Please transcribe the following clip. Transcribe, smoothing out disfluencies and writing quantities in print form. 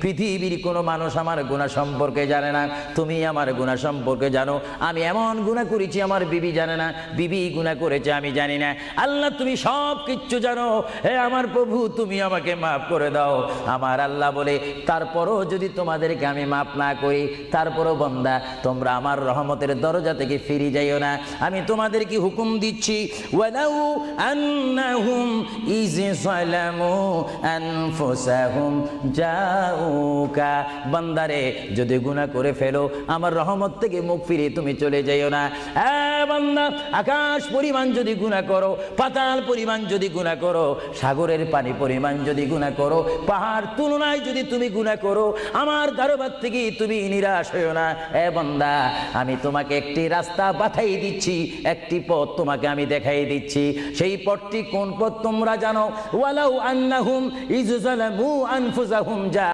পৃথিবীর কোনো মানুষ আমার গুনাহ সম্পর্কে জানে না, তুমি আমার গুনাহ সম্পর্কে জানো। আমি এমন গুনাহ করেছি আমার বিবি জানে না, বিবি গুনাহ করেছে আমি জানি না। আল্লাহ তুমি সব কিচ্ছু জানো, হে আমার প্রভু তুমি আমাকে মাফ করে দাও। আমার আল্লাহ বলে তারপরও যদি তোমাদেরকে আমি মাফ না করি, তারপরও বান্দা তোমরা আমার রহমতের দরজা থেকে ফিরে যাইও না। আমি তোমাদেরকে হুকুম দিচ্ছি, ওয়ালাউ আন্নাহুম ইয যালামু আনফুসাহুম জাউকা, বান্দারে যদি গুনাহ করে ফেলো আমার রহমত থেকে মুখ ফিরে তুমি চলে যাইও না। বান্দা আকাশ পরিমাণ যদি গুনাহ করো, পাতাল পরিমাণ যদি গুনাহ করো, সাগরের পানি পরিমাণ যদি গুনাহ করো, পাহাড় তুলনায় যদি তুমি গুনাহ করো, আমার দরবার থেকে তুমি নিরাশ হইও না। বান্দা আমি তোমাকে একটি রাস্তা বাতাই দিচ্ছি, একটি পথ তোমাকে আমি দেখাই দিচ্ছি। সেই পথটি কোন পথ তোমরা জানো? ওয়ালাউ আন্নাহুম ইয যালামু আনফুসাহুম